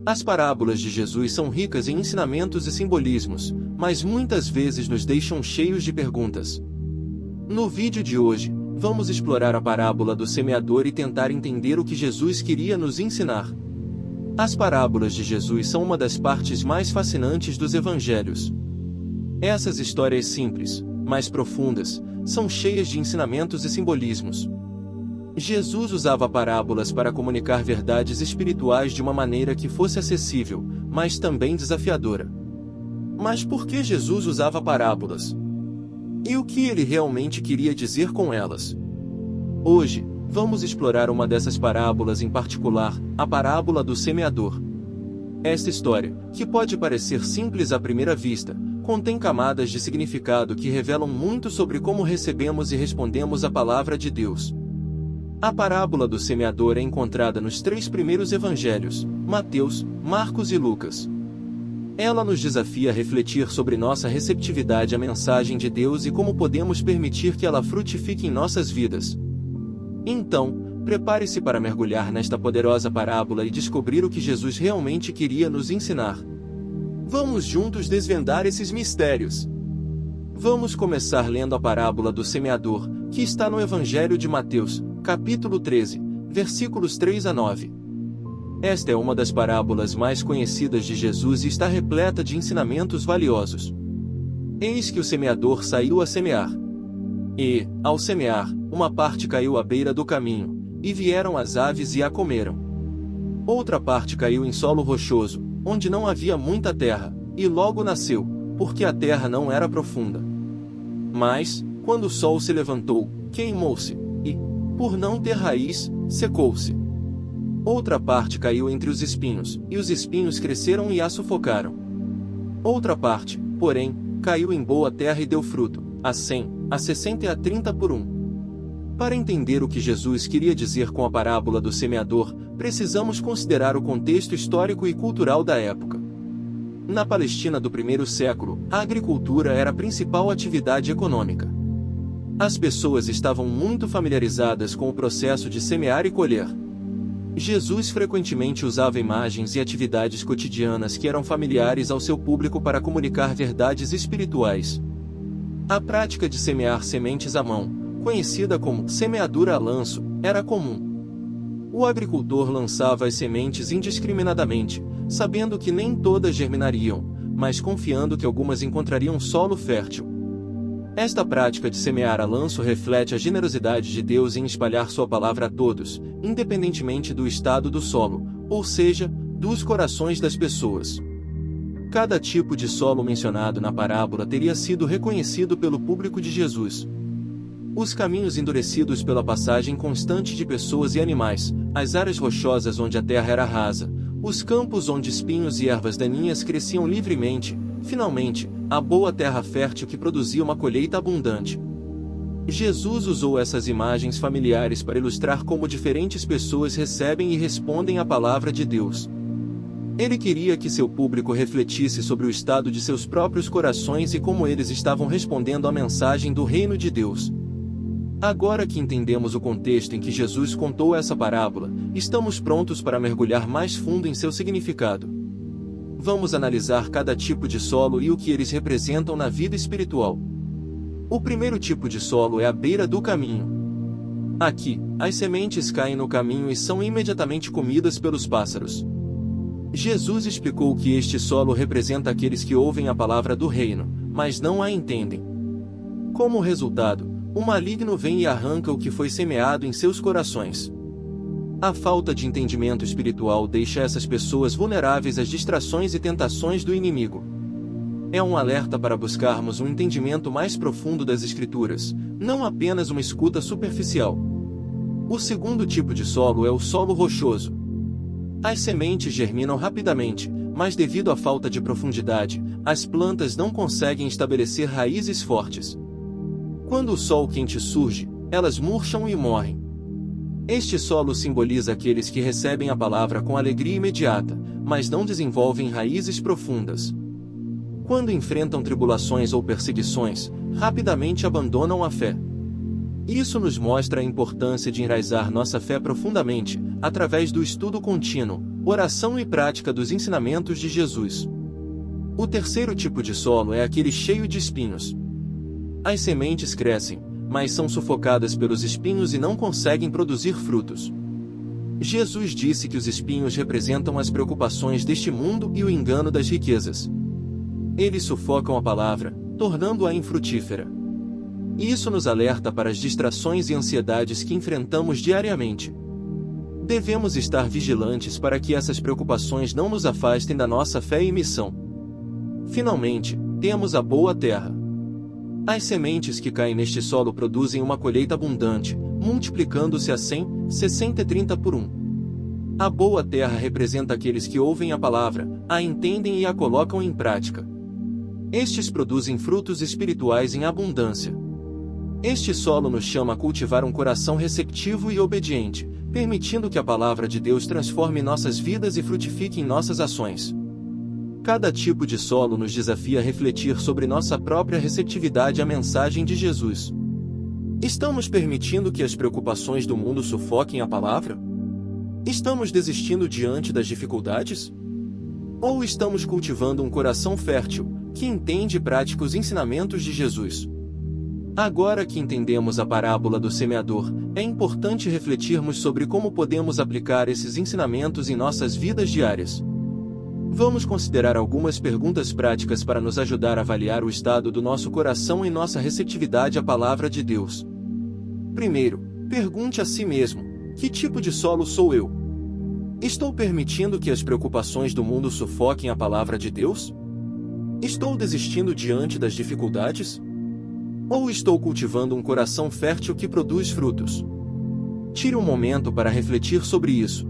As parábolas de Jesus são ricas em ensinamentos e simbolismos, mas muitas vezes nos deixam cheios de perguntas. No vídeo de hoje, vamos explorar a parábola do semeador e tentar entender o que Jesus queria nos ensinar. As parábolas de Jesus são uma das partes mais fascinantes dos evangelhos. Essas histórias simples, mas profundas, são cheias de ensinamentos e simbolismos. Jesus usava parábolas para comunicar verdades espirituais de uma maneira que fosse acessível, mas também desafiadora. Mas por que Jesus usava parábolas? E o que ele realmente queria dizer com elas? Hoje, vamos explorar uma dessas parábolas em particular, a parábola do semeador. Esta história, que pode parecer simples à primeira vista, contém camadas de significado que revelam muito sobre como recebemos e respondemos à palavra de Deus. A parábola do semeador é encontrada nos 3 primeiros evangelhos, Mateus, Marcos e Lucas. Ela nos desafia a refletir sobre nossa receptividade à mensagem de Deus e como podemos permitir que ela frutifique em nossas vidas. Então, prepare-se para mergulhar nesta poderosa parábola e descobrir o que Jesus realmente queria nos ensinar. Vamos juntos desvendar esses mistérios. Vamos começar lendo a parábola do semeador, que está no Evangelho de Mateus, capítulo 13, versículos 3 a 9. Esta é uma das parábolas mais conhecidas de Jesus e está repleta de ensinamentos valiosos. Eis que o semeador saiu a semear. E, ao semear, uma parte caiu à beira do caminho, e vieram as aves e a comeram. Outra parte caiu em solo rochoso, onde não havia muita terra, e logo nasceu, porque a terra não era profunda. Mas, quando o sol se levantou, queimou-se, e, por não ter raiz, secou-se. Outra parte caiu entre os espinhos, e os espinhos cresceram e a sufocaram. Outra parte, porém, caiu em boa terra e deu fruto, a 100, a 60 e a 30 por 1. Para entender o que Jesus queria dizer com a parábola do semeador, precisamos considerar o contexto histórico e cultural da época. Na Palestina do primeiro século, a agricultura era a principal atividade econômica. As pessoas estavam muito familiarizadas com o processo de semear e colher. Jesus frequentemente usava imagens e atividades cotidianas que eram familiares ao seu público para comunicar verdades espirituais. A prática de semear sementes à mão, conhecida como semeadura a lanço, era comum. O agricultor lançava as sementes indiscriminadamente, sabendo que nem todas germinariam, mas confiando que algumas encontrariam solo fértil. Esta prática de semear a lanço reflete a generosidade de Deus em espalhar sua palavra a todos, independentemente do estado do solo, ou seja, dos corações das pessoas. Cada tipo de solo mencionado na parábola teria sido reconhecido pelo público de Jesus. Os caminhos endurecidos pela passagem constante de pessoas e animais, as áreas rochosas onde a terra era rasa, os campos onde espinhos e ervas daninhas cresciam livremente, finalmente, a boa terra fértil que produzia uma colheita abundante. Jesus usou essas imagens familiares para ilustrar como diferentes pessoas recebem e respondem à palavra de Deus. Ele queria que seu público refletisse sobre o estado de seus próprios corações e como eles estavam respondendo à mensagem do reino de Deus. Agora que entendemos o contexto em que Jesus contou essa parábola, estamos prontos para mergulhar mais fundo em seu significado. Vamos analisar cada tipo de solo e o que eles representam na vida espiritual. O primeiro tipo de solo é a beira do caminho. Aqui, as sementes caem no caminho e são imediatamente comidas pelos pássaros. Jesus explicou que este solo representa aqueles que ouvem a palavra do reino, mas não a entendem. Como resultado, o maligno vem e arranca o que foi semeado em seus corações. A falta de entendimento espiritual deixa essas pessoas vulneráveis às distrações e tentações do inimigo. É um alerta para buscarmos um entendimento mais profundo das Escrituras, não apenas uma escuta superficial. O segundo tipo de solo é o solo rochoso. As sementes germinam rapidamente, mas devido à falta de profundidade, as plantas não conseguem estabelecer raízes fortes. Quando o sol quente surge, elas murcham e morrem. Este solo simboliza aqueles que recebem a palavra com alegria imediata, mas não desenvolvem raízes profundas. Quando enfrentam tribulações ou perseguições, rapidamente abandonam a fé. Isso nos mostra a importância de enraizar nossa fé profundamente, através do estudo contínuo, oração e prática dos ensinamentos de Jesus. O terceiro tipo de solo é aquele cheio de espinhos. As sementes crescem, mas são sufocadas pelos espinhos e não conseguem produzir frutos. Jesus disse que os espinhos representam as preocupações deste mundo e o engano das riquezas. Eles sufocam a palavra, tornando-a infrutífera. Isso nos alerta para as distrações e ansiedades que enfrentamos diariamente. Devemos estar vigilantes para que essas preocupações não nos afastem da nossa fé e missão. Finalmente, temos a boa terra. As sementes que caem neste solo produzem uma colheita abundante, multiplicando-se a 100, 60 e 30 por 1. A boa terra representa aqueles que ouvem a palavra, a entendem e a colocam em prática. Estes produzem frutos espirituais em abundância. Este solo nos chama a cultivar um coração receptivo e obediente, permitindo que a palavra de Deus transforme nossas vidas e frutifique em nossas ações. Cada tipo de solo nos desafia a refletir sobre nossa própria receptividade à mensagem de Jesus. Estamos permitindo que as preocupações do mundo sufoquem a palavra? Estamos desistindo diante das dificuldades? Ou estamos cultivando um coração fértil, que entende e pratica os ensinamentos de Jesus? Agora que entendemos a parábola do semeador, é importante refletirmos sobre como podemos aplicar esses ensinamentos em nossas vidas diárias. Vamos considerar algumas perguntas práticas para nos ajudar a avaliar o estado do nosso coração e nossa receptividade à palavra de Deus. Primeiro, pergunte a si mesmo: que tipo de solo sou eu? Estou permitindo que as preocupações do mundo sufoquem a palavra de Deus? Estou desistindo diante das dificuldades? Ou estou cultivando um coração fértil que produz frutos? Tire um momento para refletir sobre isso.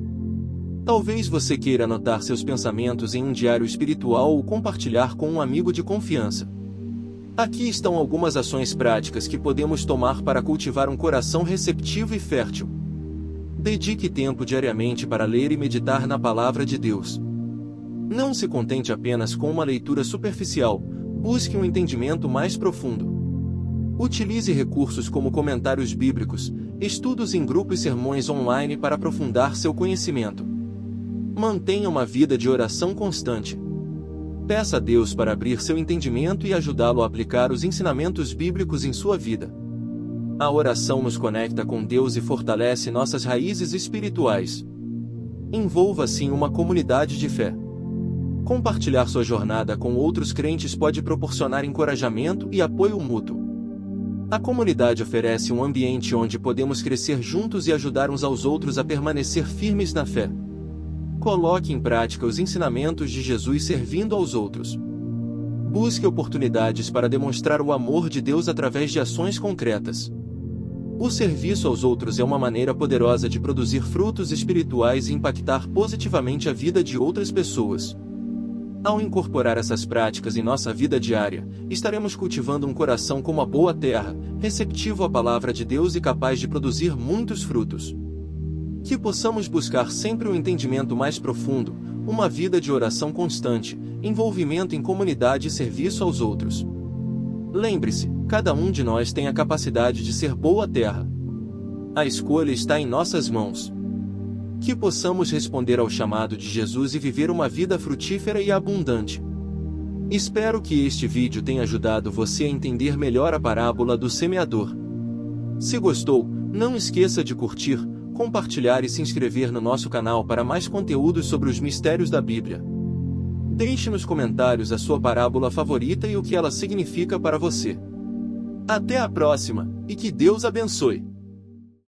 Talvez você queira anotar seus pensamentos em um diário espiritual ou compartilhar com um amigo de confiança. Aqui estão algumas ações práticas que podemos tomar para cultivar um coração receptivo e fértil. Dedique tempo diariamente para ler e meditar na palavra de Deus. Não se contente apenas com uma leitura superficial, busque um entendimento mais profundo. Utilize recursos como comentários bíblicos, estudos em grupo e sermões online para aprofundar seu conhecimento. Mantenha uma vida de oração constante. Peça a Deus para abrir seu entendimento e ajudá-lo a aplicar os ensinamentos bíblicos em sua vida. A oração nos conecta com Deus e fortalece nossas raízes espirituais. Envolva assim uma comunidade de fé. Compartilhar sua jornada com outros crentes pode proporcionar encorajamento e apoio mútuo. A comunidade oferece um ambiente onde podemos crescer juntos e ajudar uns aos outros a permanecer firmes na fé. Coloque em prática os ensinamentos de Jesus servindo aos outros. Busque oportunidades para demonstrar o amor de Deus através de ações concretas. O serviço aos outros é uma maneira poderosa de produzir frutos espirituais e impactar positivamente a vida de outras pessoas. Ao incorporar essas práticas em nossa vida diária, estaremos cultivando um coração como a boa terra, receptivo à palavra de Deus e capaz de produzir muitos frutos. Que possamos buscar sempre um entendimento mais profundo, uma vida de oração constante, envolvimento em comunidade e serviço aos outros. Lembre-se, cada um de nós tem a capacidade de ser boa terra. A escolha está em nossas mãos. Que possamos responder ao chamado de Jesus e viver uma vida frutífera e abundante. Espero que este vídeo tenha ajudado você a entender melhor a parábola do semeador. Se gostou, não esqueça de curtir, compartilhar e se inscrever no nosso canal para mais conteúdos sobre os mistérios da Bíblia. Deixe nos comentários a sua parábola favorita e o que ela significa para você. Até a próxima, e que Deus abençoe!